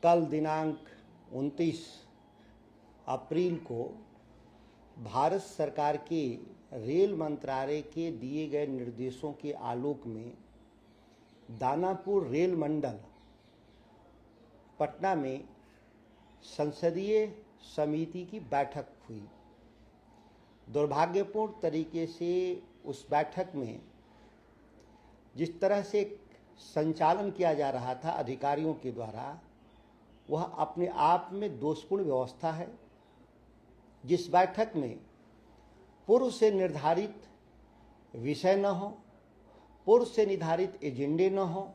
कल दिनांक 29 अप्रैल को भारत सरकार के रेल मंत्रालय के दिए गए निर्देशों के आलोक में दानापुर रेल मंडल पटना में संसदीय समिति की बैठक हुई। दुर्भाग्यपूर्ण तरीके से उस बैठक में जिस तरह से संचालन किया जा रहा था अधिकारियों के द्वारा, वह अपने आप में दोषपूर्ण व्यवस्था है। जिस बैठक में पूर्व से निर्धारित विषय न हो, पूर्व से निर्धारित एजेंडे न हो,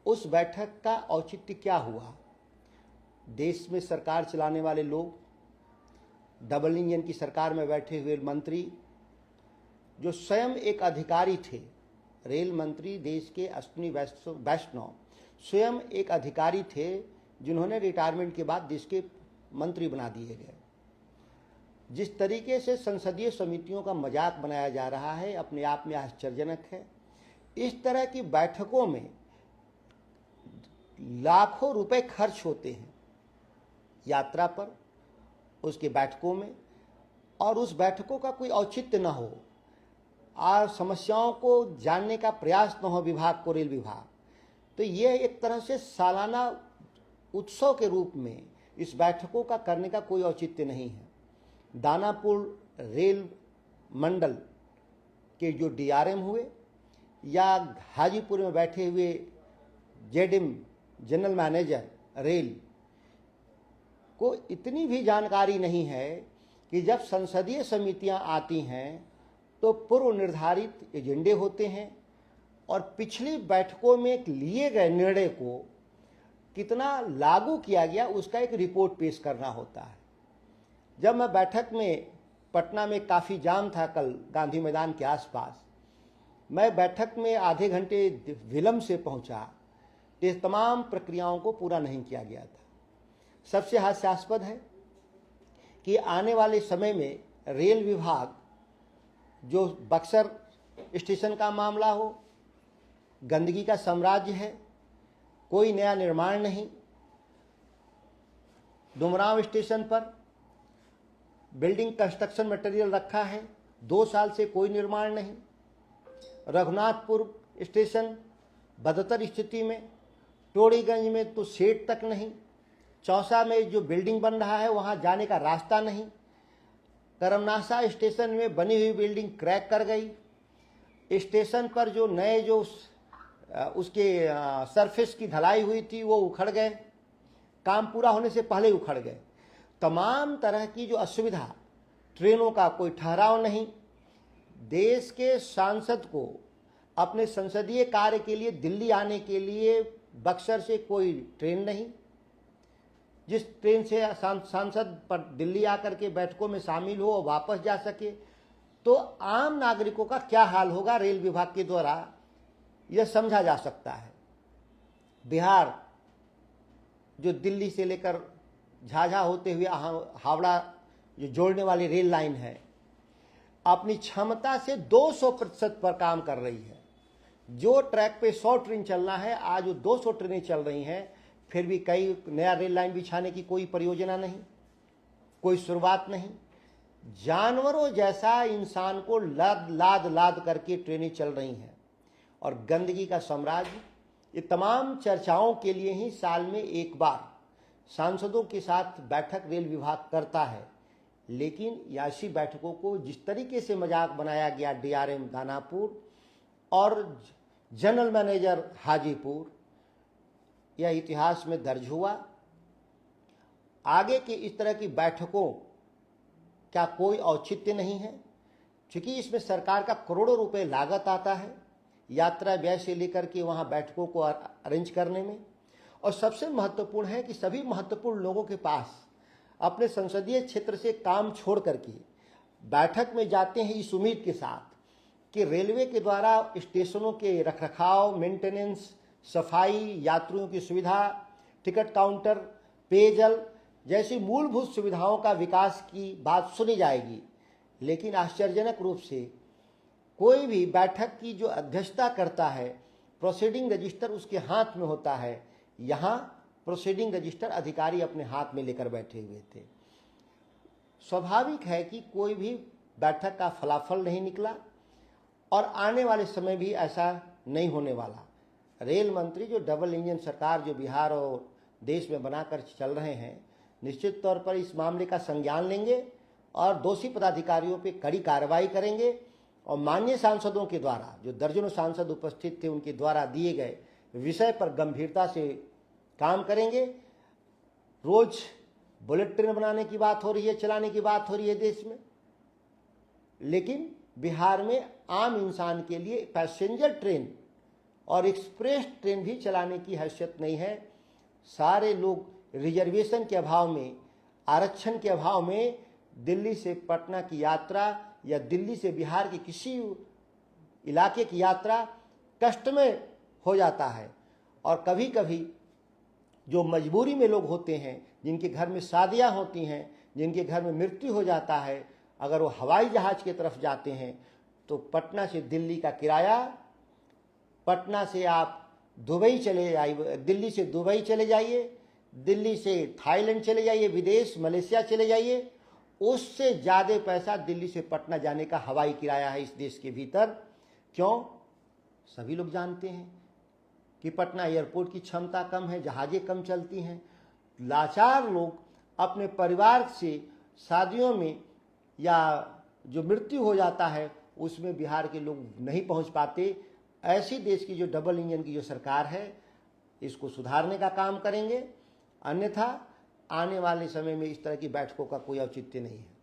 उस बैठक का औचित्य क्या हुआ? देश में सरकार चलाने वाले लोग, डबल इंजन की सरकार में बैठे हुए मंत्री, जो स्वयं एक अधिकारी थे, रेल मंत्री देश के अश्विनी वैष्णव स्वयं एक अधिकारी थे जिन्होंने रिटायरमेंट के बाद देश के मंत्री बना दिए गए। जिस तरीके से संसदीय समितियों का मजाक बनाया जा रहा है, अपने आप में आश्चर्यजनक है। इस तरह की बैठकों में लाखों रुपए खर्च होते हैं यात्रा पर, उसके बैठकों में, और उस बैठकों का कोई औचित्य न हो, समस्याओं को जानने का प्रयास न हो विभाग को, रेल विभाग, तो यह एक तरह से सालाना उत्सव के रूप में इस बैठकों का करने का कोई औचित्य नहीं है। दानापुर रेल मंडल के जो डीआरएम हुए या हाजीपुर में बैठे हुए जेडीएम जनरल मैनेजर रेल को इतनी भी जानकारी नहीं है कि जब संसदीय समितियां आती हैं तो पूर्व निर्धारित एजेंडे होते हैं और पिछली बैठकों में लिए गए निर्णय को कितना लागू किया गया उसका एक रिपोर्ट पेश करना होता है। जब मैं बैठक में पटना में काफ़ी जाम था कल गांधी मैदान के आसपास, मैं बैठक में आधे घंटे विलंब से पहुंचा तो तमाम प्रक्रियाओं को पूरा नहीं किया गया था। सबसे हास्यास्पद है कि आने वाले समय में रेल विभाग, जो बक्सर स्टेशन का मामला हो, गंदगी का साम्राज्य है, कोई नया निर्माण नहीं। डुमरांव स्टेशन पर बिल्डिंग कंस्ट्रक्शन मटेरियल रखा है, 2 साल से कोई निर्माण नहीं। रघुनाथपुर स्टेशन बदतर स्थिति में, टोड़ीगंज में तो शेड तक नहीं, चौसा में जो बिल्डिंग बन रहा है वहां जाने का रास्ता नहीं, करमनासा स्टेशन में बनी हुई बिल्डिंग क्रैक कर गई, स्टेशन पर जो नए जो उसके सरफेस की ढलाई हुई थी वो उखड़ गए, काम पूरा होने से पहले उखड़ गए। तमाम तरह की जो असुविधा, ट्रेनों का कोई ठहराव नहीं, देश के सांसद को अपने संसदीय कार्य के लिए दिल्ली आने के लिए बक्सर से कोई ट्रेन नहीं, जिस ट्रेन से सांसद पर दिल्ली आकर के बैठकों में शामिल हो और वापस जा सके, तो आम नागरिकों का क्या हाल होगा रेल विभाग के द्वारा यह समझा जा सकता है। बिहार जो दिल्ली से लेकर झाझा होते हुए हावड़ा जो जोड़ने वाली रेल लाइन है, अपनी क्षमता से 200% पर काम कर रही है। जो ट्रैक पे 100 ट्रेन चलना है, आज वो 200 ट्रेनें चल रही हैं, फिर भी कई नया रेल लाइन बिछाने की कोई परियोजना नहीं, कोई शुरुआत नहीं। जानवरों जैसा इंसान को लाद लाद करके ट्रेनें चल रही हैं और गंदगी का साम्राज्य। ये तमाम चर्चाओं के लिए ही साल में एक बार सांसदों के साथ बैठक रेल विभाग करता है, लेकिन ऐसी बैठकों को जिस तरीके से मजाक बनाया गया डीआरएम दानापुर और जनरल मैनेजर हाजीपुर, यह इतिहास में दर्ज हुआ। आगे की इस तरह की बैठकों का कोई औचित्य नहीं है, क्योंकि इसमें सरकार का करोड़ों रुपए लागत आता है यात्रा व्यय से लेकर के वहां बैठकों को अरेंज करने में। और सबसे महत्वपूर्ण है कि सभी महत्वपूर्ण लोगों के पास अपने संसदीय क्षेत्र से काम छोड़ करके बैठक में जाते हैं इस उम्मीद के साथ कि रेलवे के द्वारा स्टेशनों के रखरखाव, मेंटेनेंस, सफाई, यात्रियों की सुविधा, टिकट काउंटर, पेयजल जैसी मूलभूत सुविधाओं का विकास की बात सुनी जाएगी। लेकिन आश्चर्यजनक रूप से कोई भी बैठक की जो अध्यक्षता करता है, प्रोसीडिंग रजिस्टर उसके हाथ में होता है, यहाँ प्रोसीडिंग रजिस्टर अधिकारी अपने हाथ में लेकर बैठे हुए थे। स्वाभाविक है कि कोई भी बैठक का फलाफल नहीं निकला और आने वाले समय भी ऐसा नहीं होने वाला। रेल मंत्री जो डबल इंजन सरकार जो बिहार और देश में बनाकर चल रहे हैं, निश्चित तौर पर इस मामले का संज्ञान लेंगे और दोषी पदाधिकारियों पर कड़ी कार्रवाई करेंगे और माननीय सांसदों के द्वारा, जो दर्जनों सांसद उपस्थित थे, उनके द्वारा दिए गए विषय पर गंभीरता से काम करेंगे। रोज बुलेट ट्रेन बनाने की बात हो रही है, चलाने की बात हो रही है देश में, लेकिन बिहार में आम इंसान के लिए पैसेंजर ट्रेन और एक्सप्रेस ट्रेन भी चलाने की हैसियत नहीं है। सारे लोग रिजर्वेशन के अभाव में, आरक्षण के अभाव में दिल्ली से पटना की यात्रा या दिल्ली से बिहार के किसी इलाके की यात्रा कष्ट में हो जाता है। और कभी कभी जो मजबूरी में लोग होते हैं, जिनके घर में शादियां होती हैं, जिनके घर में मृत्यु हो जाता है, अगर वो हवाई जहाज की तरफ जाते हैं तो पटना से दिल्ली का किराया, पटना से आप दुबई चले जाइए, दिल्ली से दुबई चले जाइए, दिल्ली से थाईलैंड चले जाइए, विदेश मलेशिया चले जाइए, उससे ज़्यादा पैसा दिल्ली से पटना जाने का हवाई किराया है इस देश के भीतर। क्यों? सभी लोग जानते हैं कि पटना एयरपोर्ट की क्षमता कम है, जहाज़ें कम चलती हैं। लाचार लोग अपने परिवार से शादियों में या जो मृत्यु हो जाता है उसमें बिहार के लोग नहीं पहुंच पाते। ऐसी देश की जो डबल इंजन की जो सरकार है, इसको सुधारने का काम करेंगे, अन्यथा आने वाले समय में इस तरह की बैठकों का कोई औचित्य नहीं है।